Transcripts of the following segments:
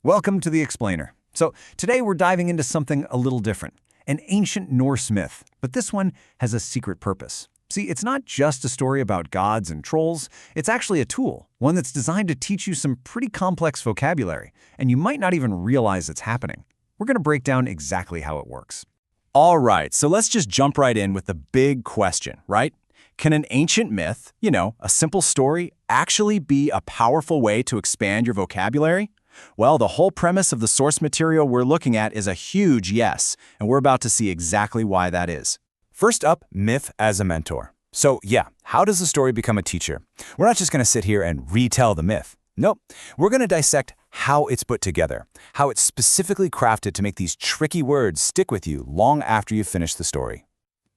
Welcome to The Explainer. So, today we're diving into something a little different, an ancient Norse myth, but this one has a secret purpose. See, it's not just a story about gods and trolls, it's actually a tool, one that's designed to teach you some pretty complex vocabulary, and you might not even realize it's happening. We're going to break down exactly how it works. All right, so let's just jump right in with the big question, right? Can an ancient myth, a simple story, actually be a powerful way to expand your vocabulary? Well, the whole premise of the source material we're looking at is a huge yes, and we're about to see exactly why that is. First up, myth as a mentor. So yeah, how does the story become a teacher? We're not just going to sit here and retell the myth. Nope, we're going to dissect how it's put together, how it's specifically crafted to make these tricky words stick with you long after you finish the story.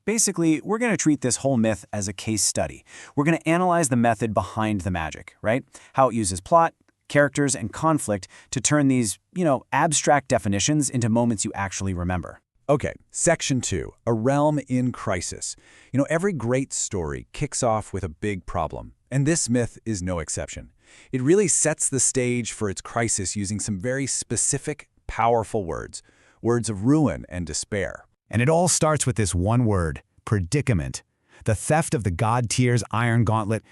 Basically, we're going to treat this whole myth as a case study. We're going to analyze the method behind the magic, right? How it uses plot, characters, and conflict to turn these, abstract definitions into moments you actually remember. Okay, Section 2, a realm in crisis. Every great story kicks off with a big problem, and this myth is no exception. It really sets the stage for its crisis using some very specific, powerful words of ruin and despair. And it all starts with this one word, predicament. The theft of the god Tyr's iron gauntlet.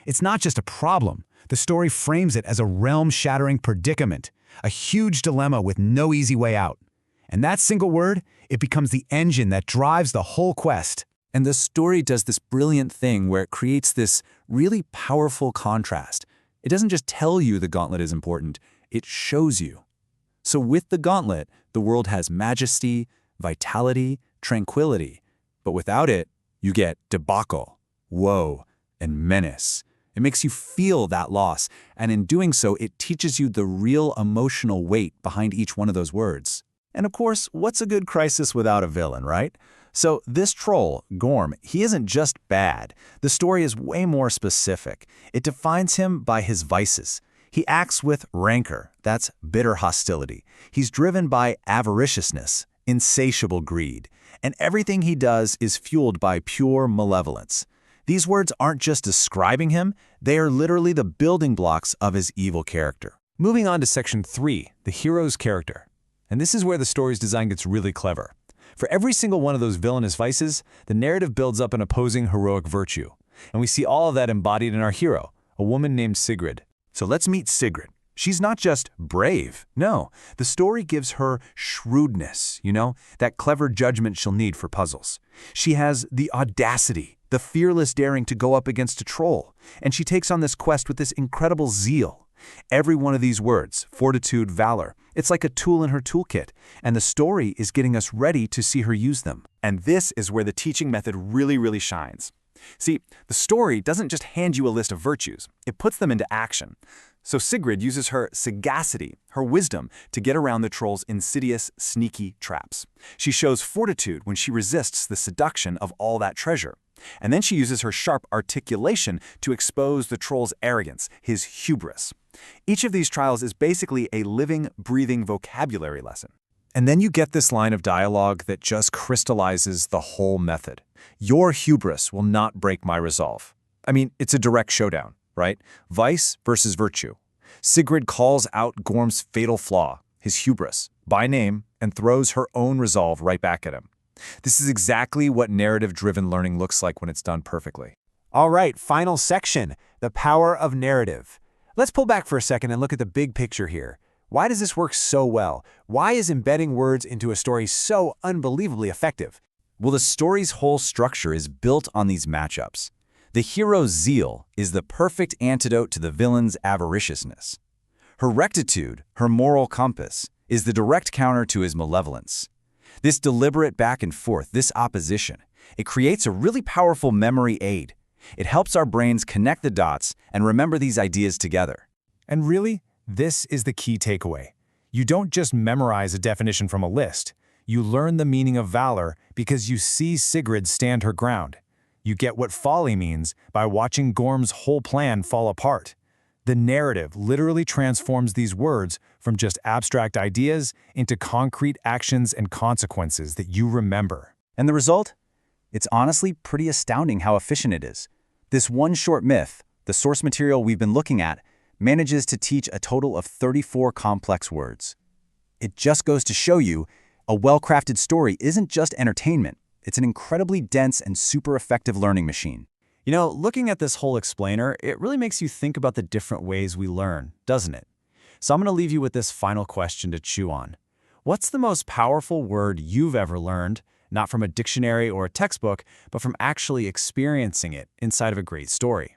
It's not just a problem. The story frames it as a realm-shattering predicament, a huge dilemma with no easy way out. And that single word, it becomes the engine that drives the whole quest. And the story does this brilliant thing where it creates this really powerful contrast. It doesn't just tell you the gauntlet is important, it shows you. So with the gauntlet, the world has majesty, vitality, tranquility. But without it, you get debacle, woe, and menace. It makes you feel that loss, and in doing so, it teaches you the real emotional weight behind each one of those words. And of course, what's a good crisis without a villain, right? So this troll, Gorm, he isn't just bad. The story is way more specific. It defines him by his vices. He acts with rancor, that's bitter hostility. He's driven by avariciousness, insatiable greed. And everything he does is fueled by pure malevolence. These words aren't just describing him, they are literally the building blocks of his evil character. Moving on to Section 3, the hero's character. And this is where the story's design gets really clever. For every single one of those villainous vices, the narrative builds up an opposing heroic virtue. And we see all of that embodied in our hero, a woman named Sigrid. So let's meet Sigrid. She's not just brave. No, the story gives her shrewdness, that clever judgment she'll need for puzzles. She has the audacity, the fearless daring to go up against a troll. And she takes on this quest with this incredible zeal. Every one of these words, Fortitude, Valor, it's like a tool in her toolkit, and the story is getting us ready to see her use them. And this is where the teaching method really shines. See, the story doesn't just hand you a list of virtues, it puts them into action. So Sigrid uses her sagacity, her wisdom, to get around the troll's insidious, sneaky traps. She shows fortitude when she resists the seduction of all that treasure. And then she uses her sharp articulation to expose the troll's arrogance, his hubris. Each of these trials is basically a living, breathing vocabulary lesson. And then you get this line of dialogue that just crystallizes the whole method. Your hubris will not break my resolve. It's a direct showdown, right? Vice versus virtue. Sigrid calls out Gorm's fatal flaw, his hubris, by name, and throws her own resolve right back at him. This is exactly what narrative-driven learning looks like when it's done perfectly. All right, final section, the power of narrative. Let's pull back for a second and look at the big picture here. Why does this work so well? Why is embedding words into a story so unbelievably effective? Well, the story's whole structure is built on these matchups. The hero's zeal is the perfect antidote to the villain's avariciousness. Her rectitude, her moral compass, is the direct counter to his malevolence. This deliberate back and forth, this opposition, it creates a really powerful memory aid. It helps our brains connect the dots and remember these ideas together. And really, this is the key takeaway. You don't just memorize a definition from a list. You learn the meaning of valor because you see Sigrid stand her ground. You get what folly means by watching Gorm's whole plan fall apart. The narrative literally transforms these words from just abstract ideas into concrete actions and consequences that you remember. And the result? It's honestly pretty astounding how efficient it is. This one short myth, the source material we've been looking at, manages to teach a total of 34 complex words. It just goes to show you, a well-crafted story isn't just entertainment. It's an incredibly dense and super effective learning machine. You know, looking at this whole explainer, it really makes you think about the different ways we learn, doesn't it? So I'm going to leave you with this final question to chew on. What's the most powerful word you've ever learned, not from a dictionary or a textbook, but from actually experiencing it inside of a great story?